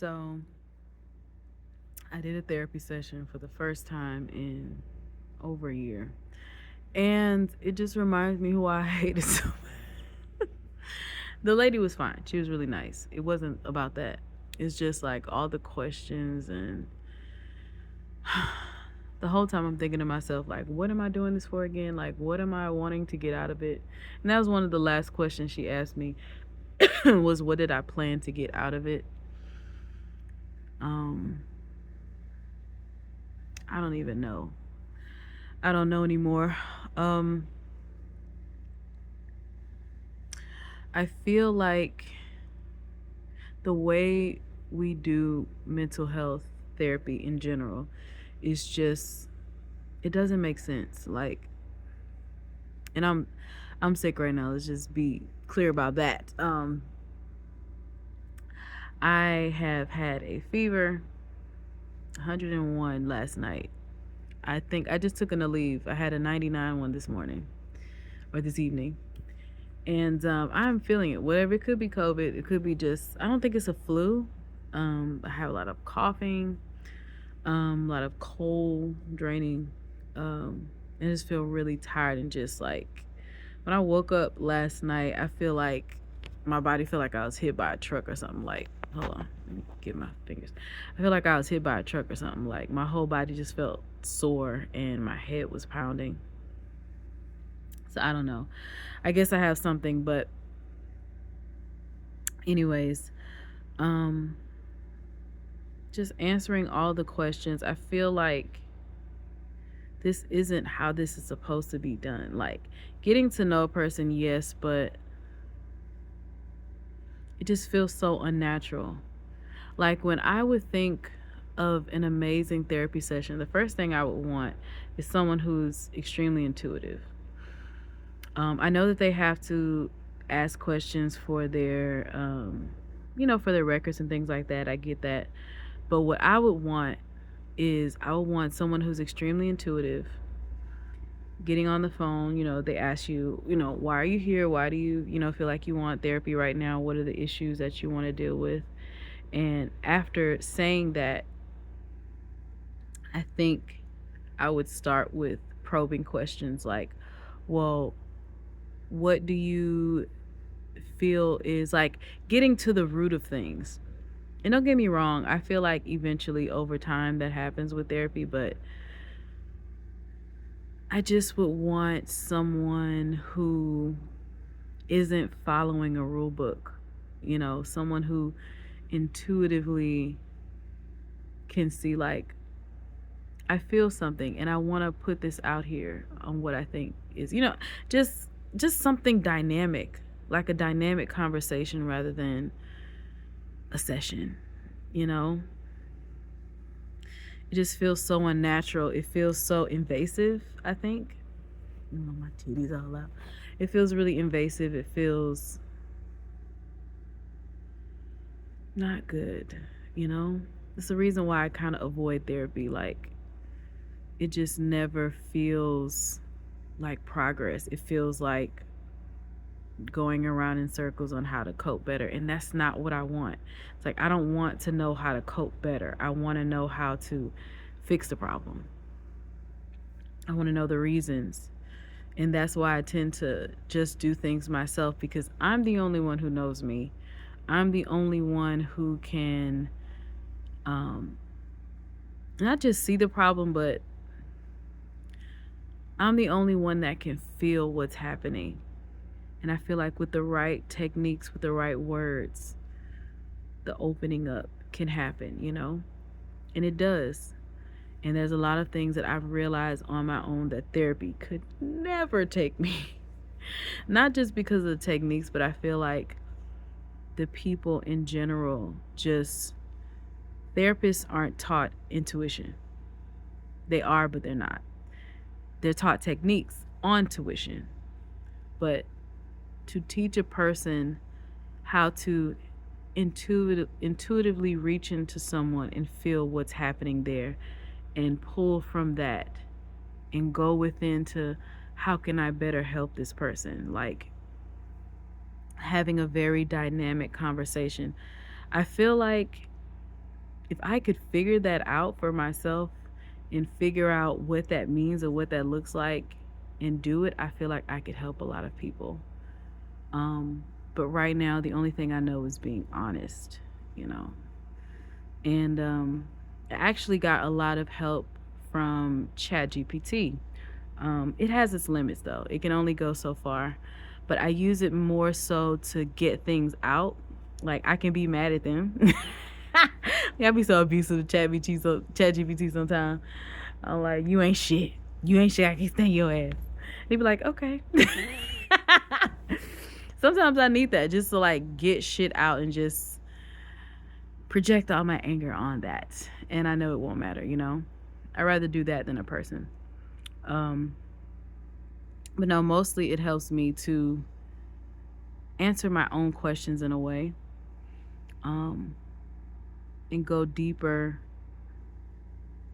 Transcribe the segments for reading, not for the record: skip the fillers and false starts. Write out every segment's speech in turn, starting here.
So I did a therapy session for the first time in over a year. And it just reminds me who I hated so much. The lady was fine. She was really nice. It wasn't about that. It's just like all the questions and the whole time I'm thinking to myself, like, what am I doing this for again? Like, what am I wanting to get out of it? And that was one of the last questions she asked me was what did I plan to get out of it? Um, I don't even know. I don't know anymore. Um, I feel like the way we do mental health therapy in general is just it doesn't make sense. Like, and I'm sick right now. Let's just be clear about that. I have had a fever, 101 last night. I think I just took an Aleve. I had a 99 one this morning or this evening. And I'm feeling it. Whatever, it could be COVID. It could be just, I don't think it's a flu. I have a lot of coughing, a lot of cold draining. I just feel really tired and just like when I woke up last night, I feel like my body felt like I was hit by a truck or something. Like, hold on, let me get my fingers. I feel like I was hit by a truck or something. Like my whole body just felt sore and my head was pounding. So I don't know. I guess I have something, but anyways, um, just answering all the questions. I feel like this isn't how this is supposed to be done. Like getting to know a person, yes, but it just feels so unnatural. Like when I would think of an amazing therapy session, the first thing I would want is someone who's extremely intuitive. I know that they have to ask questions for their, for their records and things like that. I get that. But what I would want is I would want someone who's extremely intuitive. Getting on the phone, they ask you, why are you here? Why do you, feel like you want therapy right now? What are the issues that you want to deal with? And after saying that, I think I would start with probing questions like, well, what do you feel is like getting to the root of things? And don't get me wrong, I feel like eventually over time that happens with therapy, but I just would want someone who isn't following a rule book, someone who intuitively can see, like, I feel something and I want to put this out here on what I think is, just something dynamic, like a dynamic conversation rather than a session, you know? It just feels so unnatural. It feels so invasive, I think. My titties all out. It feels really invasive. It feels not good, you know? It's the reason why I kind of avoid therapy. Like, it just never feels like progress. It feels like going around in circles on how to cope better. And that's not what I want. It's like, I don't want to know how to cope better. I want to know how to fix the problem. I want to know the reasons. And that's why I tend to just do things myself because I'm the only one who knows me. I'm the only one who can not just see the problem, but I'm the only one that can feel what's happening. And I feel like with the right techniques, with the right words, the opening up can happen, And it does. And there's a lot of things that I've realized on my own that therapy could never take me. Not just because of the techniques, but I feel like the people in general just therapists aren't taught intuition. They are, but they're not. They're taught techniques on tuition. But to teach a person how to intuitively reach into someone and feel what's happening there and pull from that and go within to how can I better help this person? Like having a very dynamic conversation. I feel like If I could figure that out for myself and figure out what that means or what that looks like and do it, I feel like I could help a lot of people. But right now, the only thing I know is being honest, you know. And I actually got a lot of help from ChatGPT. It has its limits though. It can only go so far. But I use it more so to get things out. Like I can be mad at them. Yeah, I be so abusive to ChatGPT sometimes. I'm like, you ain't shit. You ain't shit. I can't stand your ass. They be like, okay. Sometimes I need that just to like get shit out and just project all my anger on that. And I know it won't matter, you know? I'd rather do that than a person. Um, but no, mostly it helps me to answer my own questions in a way, um, and go deeper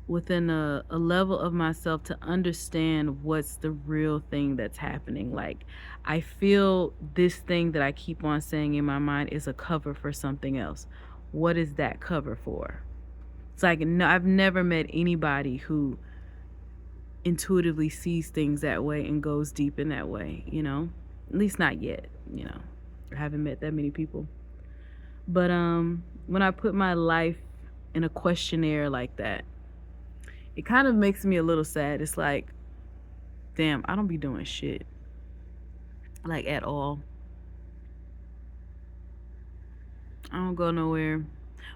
within a level of myself to understand what's the real thing that's happening. Like, I feel this thing that I keep on saying in my mind is a cover for something else. What is that cover for? It's like, no, I've never met anybody who intuitively sees things that way and goes deep in that way, you know? At least not yet, you know. I haven't met that many people. But when I put my life in a questionnaire like that, it kind of makes me a little sad. It's like, damn, I don't be doing shit. Like, at all. I don't go nowhere.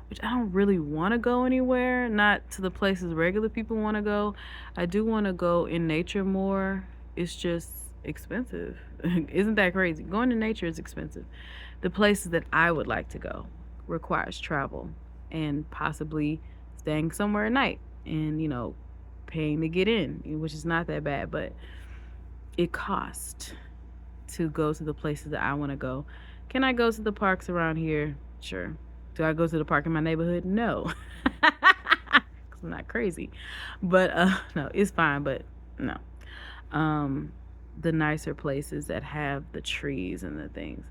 Which I don't really want to go anywhere. Not to the places regular people want to go. I do want to go in nature more. It's just expensive. Isn't that crazy? Going to nature is expensive. The places that I would like to go requires travel and possibly staying somewhere at night and, you know, paying to get in, which is not that bad, but it costs to go to the places that I want to go. Can I go to the parks around here? Sure. Do I go to the park in my neighborhood? No. 'Cause I'm not crazy. But no, it's fine, but no. The nicer places that have the trees and the things.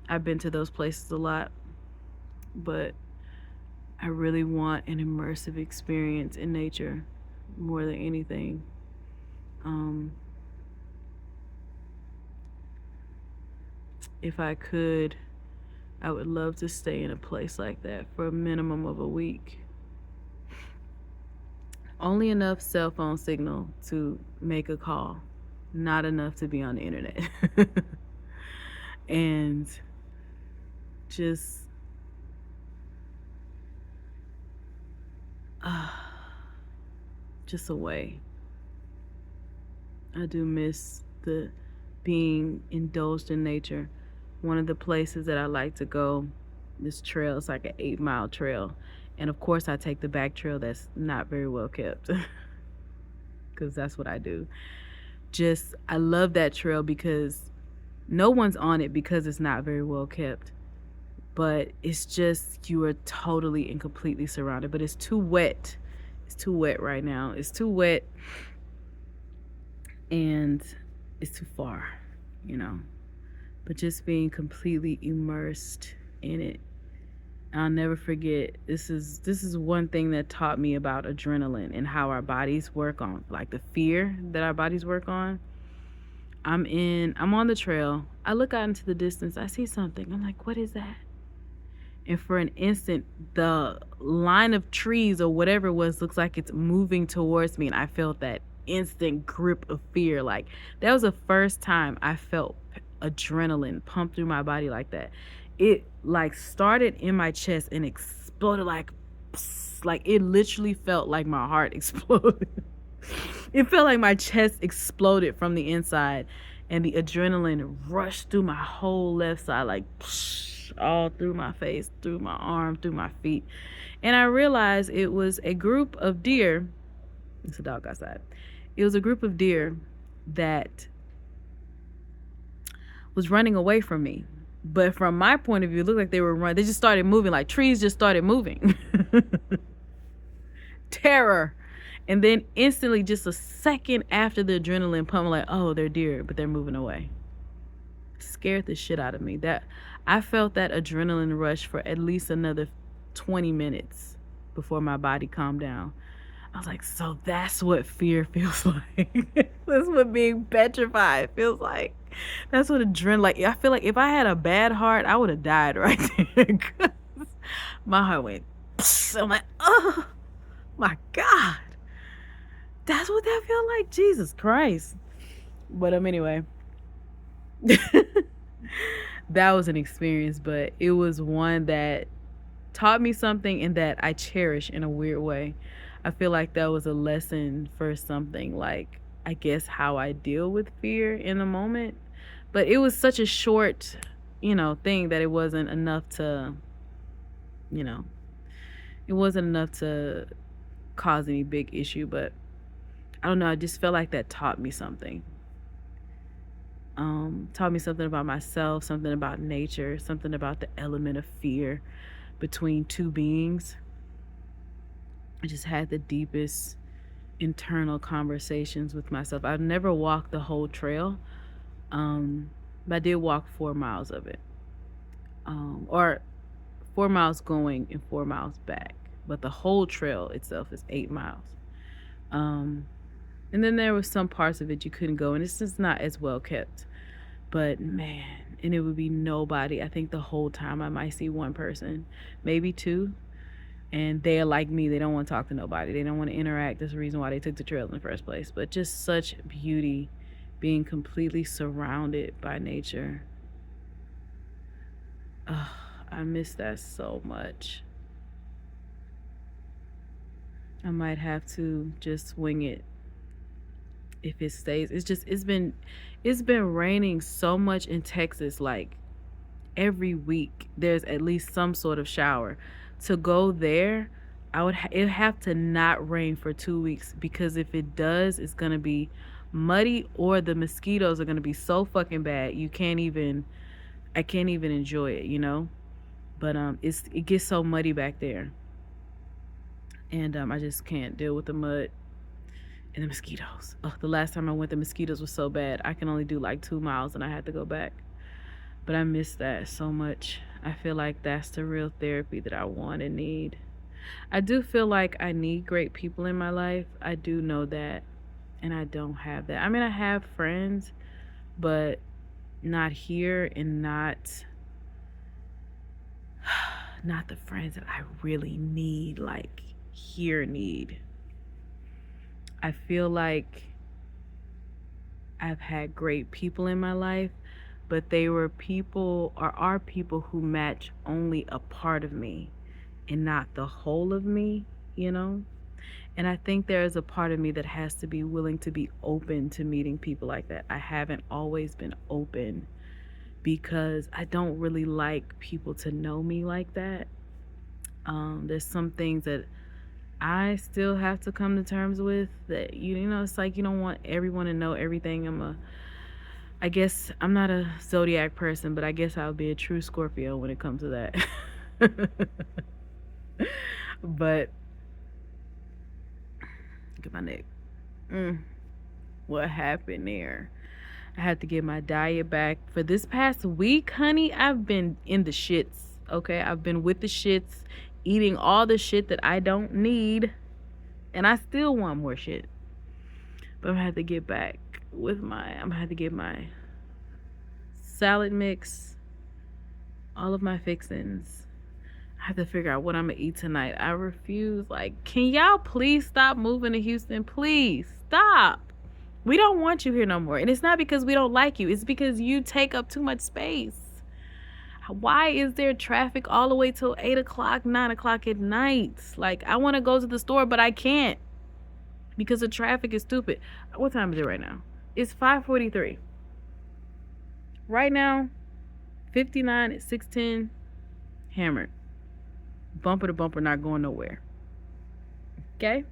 I've been to those places a lot, but I really want an immersive experience in nature more than anything. If I could, I would love to stay in a place like that for a minimum of a week. Only enough cell phone signal to make a call, not enough to be on the internet. And just away. I do miss the being indulged in nature. One of the places that I like to go, this trail, it's like an 8-mile trail. And of course I take the back trail that's not very well kept. Because that's what I do. Just, I love that trail because no one's on it because it's not very well kept. But it's just, you are totally and completely surrounded. But it's too wet. It's too wet right now. It's too wet. And it's too far, you know. But just being completely immersed in it. I'll never forget, this is one thing that taught me about adrenaline and how our bodies work on, like the fear that our bodies work on. I'm on the trail. I look out into the distance. I see something. I'm like, what is that? And for an instant, the line of trees or whatever it was looks like it's moving towards me. And I felt that instant grip of fear. Like, that was the first time I felt adrenaline pump through my body like that. It like started in my chest and exploded like it literally felt like my heart exploded. It felt like my chest exploded from the inside and the adrenaline rushed through my whole left side, like all through my face, through my arm, through my feet. And I realized it was a group of deer. It's a dog outside. It was a group of deer that was running away from me. But from my point of view, it looked like they were running. They just started moving, like trees just started moving. Terror. And then instantly, just a second after the adrenaline pump, I'm like, oh, they're deer, but they're moving away. Scared the shit out of me. That I felt that adrenaline rush for at least another 20 minutes. before my body calmed down. I was like, so that's what fear feels like. That's what being petrified feels like. That's what adrenaline, like, I feel like if I had a bad heart, I would have died right there. 'Cause my heart went, psst. I'm like, oh my God. That's what that felt like? Jesus Christ. But anyway, that was an experience, but it was one that taught me something and that I cherish in a weird way. I feel like that was a lesson for something, like, I guess, how I deal with fear in the moment. But it was such a short, thing that it wasn't enough to, you know, it wasn't enough to cause any big issue. But I don't know. I just felt like that taught me something. Taught me something about myself, something about nature, something about the element of fear between two beings. I just had the deepest internal conversations with myself. I've never walked the whole trail, but I did walk 4 miles of it, or 4 miles going and 4 miles back. But the whole trail itself is 8 miles. And then there was some parts of it you couldn't go, and it's just not as well kept. But man, and it would be nobody. I think the whole time I might see one person, maybe two, and they're like me. They don't want to talk to nobody. They don't want to interact. That's the reason why they took the trail in the first place. But just such beauty, being completely surrounded by nature. Ugh, I miss that so much. I might have to just wing it if it stays. It's been raining so much in Texas, like every week there's at least some sort of shower. To go there, it'd have to not rain for 2 weeks, because if it does, it's gonna be muddy, or the mosquitoes are gonna be so fucking bad I can't even enjoy it. But it gets so muddy back there, and I just can't deal with the mud and the mosquitoes. Ugh, the last time I went, the mosquitoes were so bad. I can only do like 2 miles and I had to go back. But I miss that so much. I feel like that's the real therapy that I want and need. I do feel like I need great people in my life. I do know that. And I don't have that. I mean, I have friends, but not here, and not the friends that I really need, like here need. I feel like I've had great people in my life, but they were people, or are people, who match only a part of me and not the whole of me. And I think there is a part of me that has to be willing to be open to meeting people like that. I haven't always been open because I don't really like people to know me like that. There's some things that I still have to come to terms with, that it's like you don't want everyone to know everything. I guess I'm not a zodiac person, but I guess I'll be a true Scorpio when it comes to that. But look at my neck. What happened there? I had to get my diet back. For this past week, honey, I've been in the shits. Okay, I've been with the shits, eating all the shit that I don't need, and I still want more shit. But I'm gonna have to get back I'm gonna have to get my salad mix, all of my fixings. I have to figure out what I'm gonna eat tonight. I refuse. Like, can y'all please stop moving to Houston? Please stop. We don't want you here no more. And it's not because we don't like you. It's because you take up too much space. Why is there traffic all the way till 8 o'clock, 9 o'clock at night? Like, I want to go to the store, but I can't because the traffic is stupid. What time is it right now? It's 5:43. Right now, 59 at 610, hammered. Bumper to bumper, not going nowhere. Okay?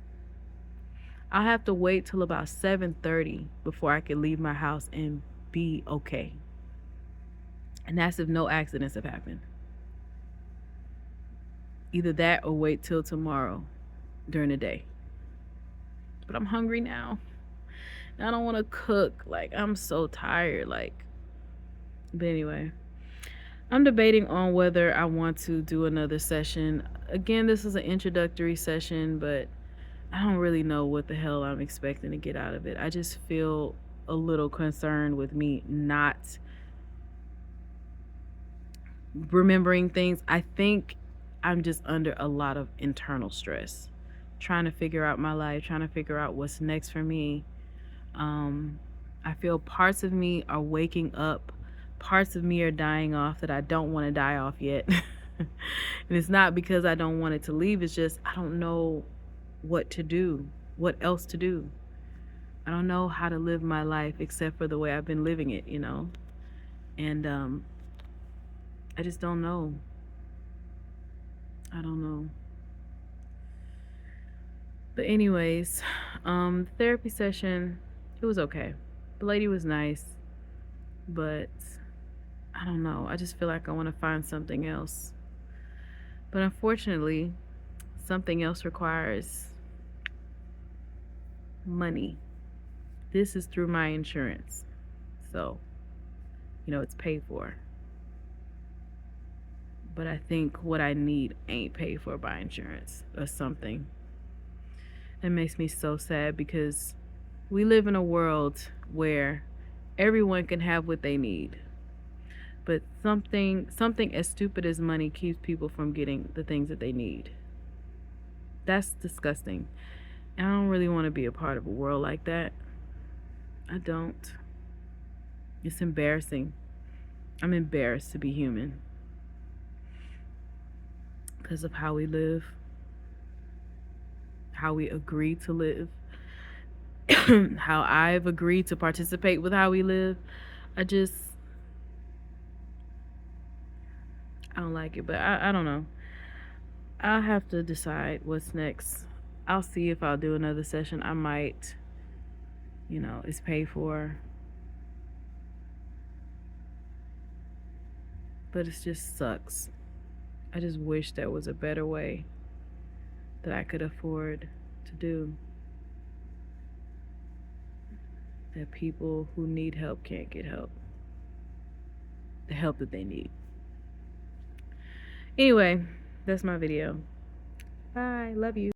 I'll have to wait till about 7:30 before I can leave my house and be okay. And that's if no accidents have happened. Either that or wait till tomorrow during the day. But I'm hungry now. And I don't want to cook. Like, I'm so tired. But anyway, I'm debating on whether I want to do another session. Again, this is an introductory session, but I don't really know what the hell I'm expecting to get out of it. I just feel a little concerned with me not remembering things. I think I'm just under a lot of internal stress, trying to figure out my life, trying to figure out what's next for me. Um, I feel parts of me are waking up, parts of me are dying off that I don't want to die off yet. And it's not because I don't want it to leave, it's just I don't know what to do, what else to do. I don't know how to live my life except for the way I've been living it, you know? And I just don't know. I don't know. But anyways, therapy session, it was okay. The lady was nice, but I don't know. I just feel like I want to find something else. But unfortunately, something else requires money. This is through my insurance. So, it's paid for. But I think what I need ain't paid for by insurance or something. It makes me so sad because we live in a world where everyone can have what they need. But something as stupid as money keeps people from getting the things that they need. That's disgusting. And I don't really want to be a part of a world like that. I don't. It's embarrassing. I'm embarrassed to be human because of how we live, how we agree to live, how I've agreed to participate with how we live. I don't like it, but I don't know. I'll have to decide what's next. I'll see if I'll do another session. I might, it's paid for. But it just sucks. I just wish there was a better way that I could afford to do, that people who need help can't get help, the help that they need. Anyway, that's my video. Bye. Love you.